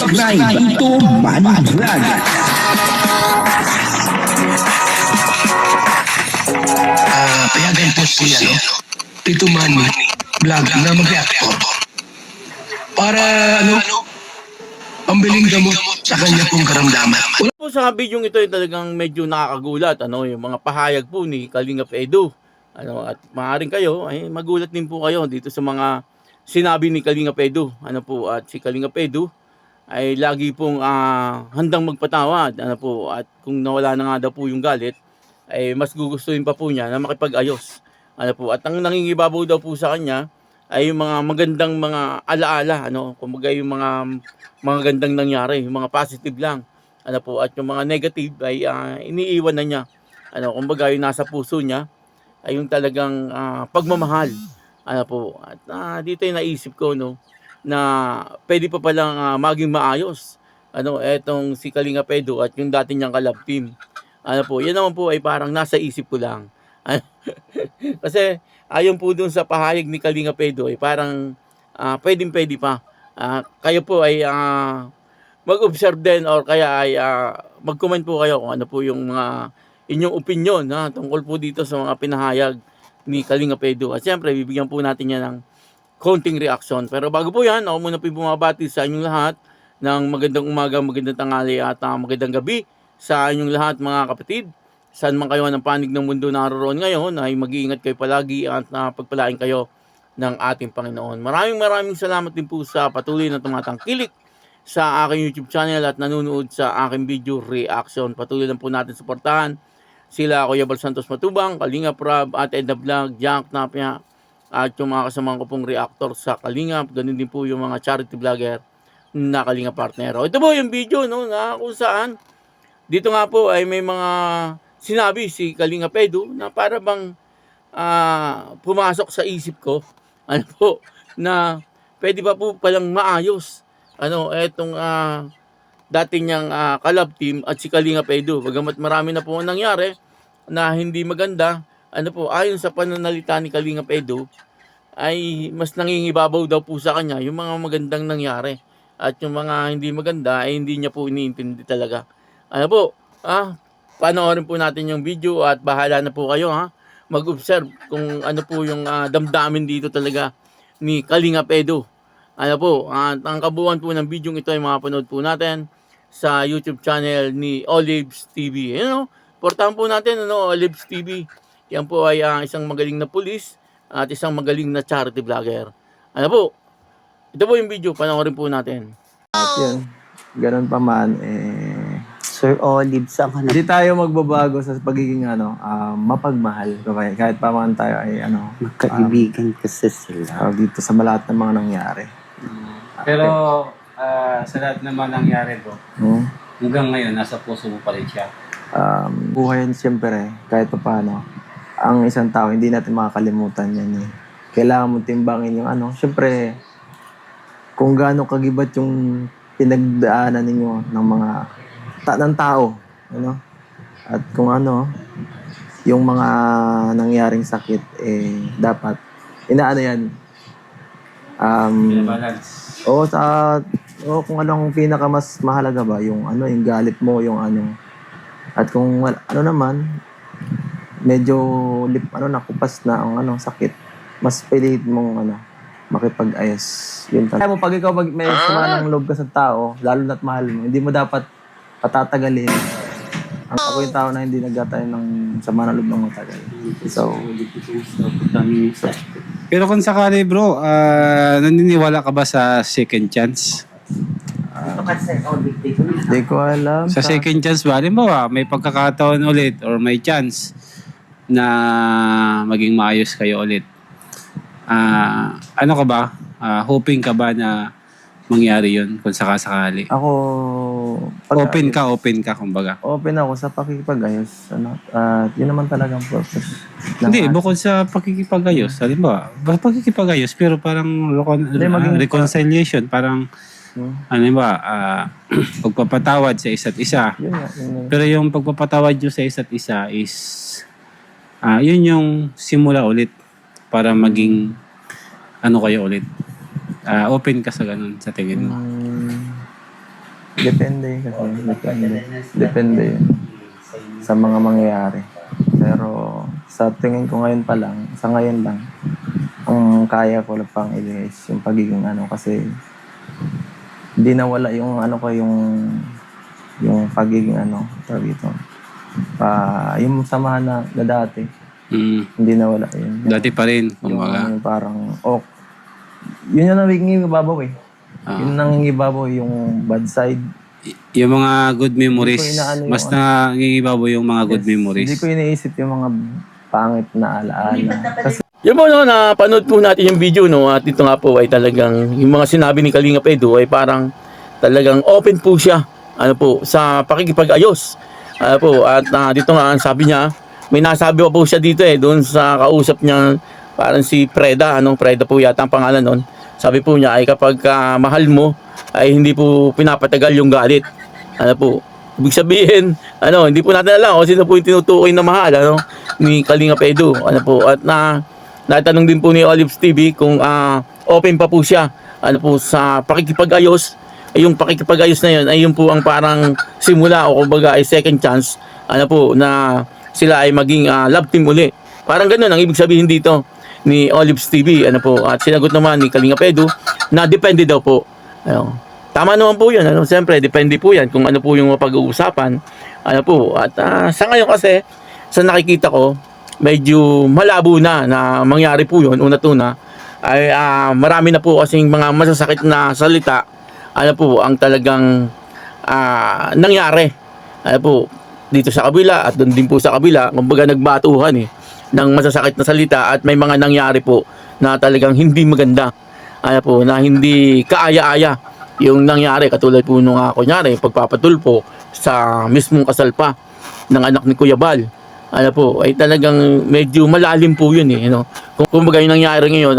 subscribe dito Manny Vlog. Payagan po si Tito Manny Vlog na mag-reactor para pambiling gamot sa kanya pong karamdaman. Po sa bidyong ito ay talagang medyo nakakagulat, yung mga pahayag po ni Kalingap Edu. At maaaring kayo ay magulat din po kayo dito sa mga sinabi ni Kalingap Edu. At si Kalingap Edu ay lagi pong handang magpatawad. At kung nawala na nga daw po yung galit, ay mas gugustuhin pa po niya na makipag-ayos. At ang nangingibabaw daw po sa kanya ay yung mga magandang mga alaala, kumbaga yung mga gandang nangyari, yung mga positive lang. At yung mga negative ay iniiwan na niya. Kumbaga yung nasa puso niya ay yung talagang pagmamahal. At dito yung naisip ko na pwede pa palang maging maayos. Etong si Kalingap Edu at yung dati niyang ka-love team. Yan naman po ay parang nasa isip ko lang. Kasi ayon po dun sa pahayag ni Kalingap Edu ay parang pwedeng-pwede pa. Kayo po ay mag-observe din or kaya ay mag-comment po kayo kung ano po yung mga inyong opinion tungkol po dito sa mga pinahayag ni Kalingap Edu. At siyempre, bibigyan po natin yan ng konting reaction. Pero bago po yan, ako muna po bumabati sa inyong lahat ng magandang umaga, magandang tanghali at magandang gabi sa inyong lahat mga kapatid. Saan man kayo ng panig ng mundo naroon ngayon ay mag-iingat kayo palagi at pagpalain kayo ng ating Panginoon. Maraming salamat din po sa patuloy na tumatangkilik sa aking YouTube channel at nanonood sa aking video reaction. Patuloy lang po natin suportahan sila Kuya Bal Santos Matubang, Kalingap Rob at Edna Vlog, Jack Napia at yung mga kasamahan ko pong reactor sa Kalingap. Ganun din po yung mga charity vlogger na Kalingap partner. Ito po yung video na kung saan dito nga po ay may mga sinabi si Kalingap Edu na para bang pumasok sa isip ko na pwede pa po palang maayos etong dati niyang ka-love team at si Kalingap Edu. Bagamat marami na po nangyari na hindi maganda, ayon sa pananalita ni Kalingap Edu ay mas nangingibabaw daw po sa kanya yung mga magandang nangyari at yung mga hindi maganda ay hindi niya po iniintindi talaga. Panoorin po natin yung video at bahala na po kayo mag-observe kung ano po yung damdamin dito talaga ni Kalingap Edu. At ang kabuuan po ng video ito ay mapanood po natin sa YouTube channel ni Olives TV. Portahan po natin Olives TV. Yan po ay isang magaling na pulis at isang magaling na charity vlogger. Ito po yung video, panoorin po natin. At yun, ganun pa man, Sir Olive, saan ka na? hindi tayo magbabago sa pagiging mapagmahal. Kahit pa man tayo ay Magkaibigan kasi sila. dito sa lahat ng mga nangyari. Pero sa lahat naman nangyari bro, Hmm? hanggang ngayon nasa puso mo pa rin siya. Buhay yan siyempre, kahit pa paano. Ang isang tao, hindi natin makakalimutan yan. Kailangan mo timbangin yung siyempre, kung gaano kagibat yung pinagdaanan ninyo ng mga ng tao, at kung yung mga nangyaring sakit, dapat, yan, Balance. kung anong pinaka mas mahalaga ba, yung yung galit mo, yung at kung naman, medyo nakupas na ang sakit, mas pilit mong makipag-ayos. Yun talaga. Kaya mo, pag ikaw may sama ng loob ka sa tao, lalo na't mahal mo, hindi mo dapat patatagalin. Ako yung tao na hindi nagkatayo ng sama ng loob ng matagal. So, Pero kung sakali bro, naniniwala ka ba sa second chance? di ko alam. Sa second chance ba? Halimbawa, may pagkakataon ulit or may chance na maging maayos kayo ulit. Ano ka ba? Hoping ka ba na mangyari yun kung sakasakali? Ako, Open ka kumbaga. open ako sa pakikipag-ayos. At yun naman talagang purpose. Hindi, bukod sa pakikipag-ayos. Halimbawa, pakikipag-ayos pero parang maging- reconciliation. Parang, pagpapatawad sa isa't isa. Yun nga. Pero yung pagpapatawad nyo sa isa't isa is, yun yung simula ulit para maging kayo ulit. Open ka sa ganun sa tingin mo. Depende kasi, depende yun sa mga mangyayari. Pero sa tingin ko ngayon pa lang, sa ngayon lang, ang kaya ko lang pang ibigay is yung pagiging ano, kasi hindi nawala yung ano ko, yung pagiging ano, tawag dito. Yung samahan na dati, hindi nawala yun. Dati pa rin, Yung, kumbaga. yung parang, yun yung nangingibabaw eh. Yun nangingibabaw yung bad side. Yung mga good memories, Hindi ko inaano yung mas nangingibabaw yung mga good memories. Hindi ko iniisip yung mga pangit na alaala. Kasi Yun po, no, napanood po natin yung video, no, at ito nga po ay talagang, yung mga sinabi ni Kalingap Edu ay parang talagang open po siya, ano po, sa pakikipag-ayos. Ano po, at dito nga, sabi niya, may nasabi pa po siya dito doon sa kausap niya, parang si Preda, Preda po yata ang pangalan nun. Sabi po niya ay kapag mahal mo, ay hindi po pinapatagal yung galit. Ano po, ibig sabihin, hindi po natin alam kung sino po yung tinutukoy na mahal, ni Kalingap Edu. Ano po, at natanong din po ni Olives TV kung open pa po siya sa pakikipag-ayos. Yung pakikipag-ayos na yun ay yun po ang parang simula o kumbaga ay second chance na sila ay maging love team uli. Parang ganoon ang ibig sabihin dito ni Olives TV. At sinagot naman ni Kalingap Edu na depende daw po. Tama naman po yun. Siyempre depende po yan kung ano po yung mapag-uusapan. At sa ngayon kasi sa nakikita ko medyo malabo na mangyari po yun. Una-tuna ay marami na po kasing mga masasakit na salita ang talagang nangyari dito sa kabila at doon din po sa kabila, kumbaga nagbatuhan ng masasakit na salita at may mga nangyari po na talagang hindi maganda na hindi kaaya-aya yung nangyari, katulad po nung kunyari pagpapatulpo sa mismong kasal pa ng anak ni Kuya Bal. Ay talagang medyo malalim po yun Kung kumbaga yung nangyari ngayon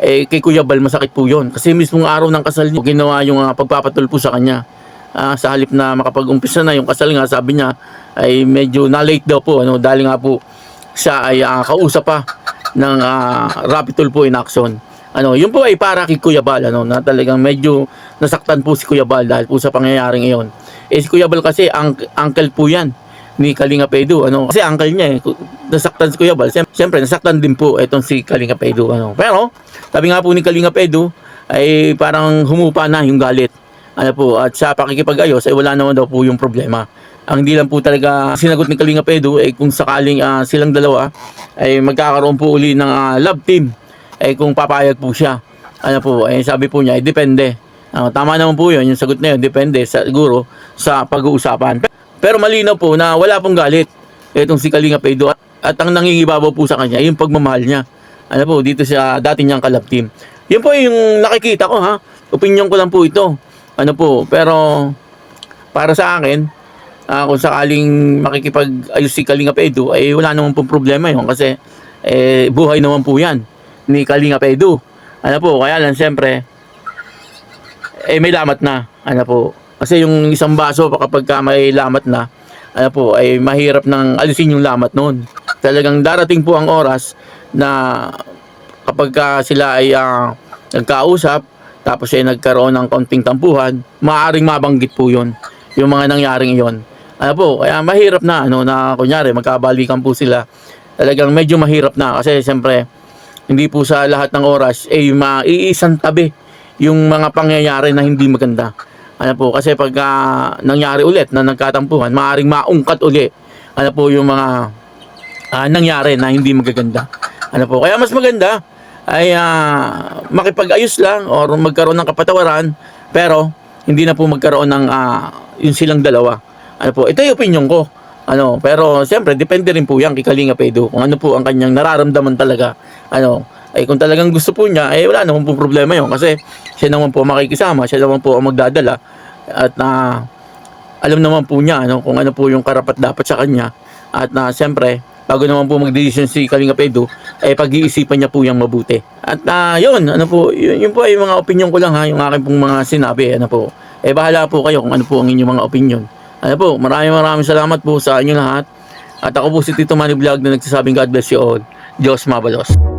kay Kuya Bal masakit po yun kasi mismong araw ng kasal niya ginawa yung pagpapatulpo sa kanya. Sa halip na makapag-umpisa na yung kasal nga, sabi niya ay medyo na-late daw po dahil nga po siya ay kausap pa ng rapid tulpo in action. Yun po ay para kay Kuya Bal na talagang medyo nasaktan po si Kuya Bal dahil po sa pangyayaring iyon. Si Kuya Bal kasi uncle po yan ni Kalingap Edu kasi uncle niya nasaktan si Kuya Bal, siyempre nasaktan din po itong si Kalingap Edu pero sabi nga po ni Kalingap Edu ay parang humupa na yung galit at sa pakikipag-ayos ay wala naman daw po yung problema. Ang hindi lang po talaga sinagot ni Kalingap Edu ay kung sakaling silang dalawa ay magkakaroon po uli ng love team ay kung papayag po siya. Sabi po niya ay depende. Tama naman po yun, yung sagot na yun, depende siguro sa pag-uusapan. Pero malinaw po na wala pong galit itong si Kalingap Edu at ang nangingibabaw po sa kanya yung pagmamahal niya dito sa dati niyang kalab team. Yun po yung nakikita ko opinion ko lang po ito pero para sa akin kung sakaling makikipag-ayos si Kalingap Edu ay wala naman pong problema yun kasi buhay naman po yan ni Kalingap Edu kaya lang siyempre may lamat na kasi yung isang baso kapag may lamat na ay mahirap nang alisin yung lamat noon. Talagang darating po ang oras na kapag sila ay nagkausap tapos ay nagkaroon ng konting tampuhan, maaaring mabanggit po yun yung mga nangyaring iyon. Kaya mahirap na na kunyari magkabalikan po sila. Talagang medyo mahirap na kasi siyempre hindi po sa lahat ng oras ay maiisang tabi yung mga pangyayari na hindi maganda. Kasi pag nangyari ulit na nagkatampuhan, maaaring maungkat uli yung mga nangyari na hindi magaganda. Kaya mas maganda ay makipag-ayos lang or magkaroon ng kapatawaran pero hindi na po magkaroon ng yung silang dalawa. Ito yung opinion ko. Pero siyempre depende rin po yan kay Kalingap Edu kung ano po ang kanyang nararamdaman talaga. Kung talagang gusto po niya wala naman po problema yun kasi siya naman po makikisama, siya naman po ang magdadala at alam naman po niya kung ano po yung karapat dapat sa kanya at siyempre bago naman po mag-decision si Kalingap Edu pag-iisipan niya po yung mabuti. At yun yun po ay mga opinion ko lang yung aking pong mga sinabi bahala po kayo kung ano po ang inyong mga opinion. Maraming salamat po sa inyo lahat. At ako po si Tito Manny Vlog na nagsasabing God bless you all. Diyos mabalos.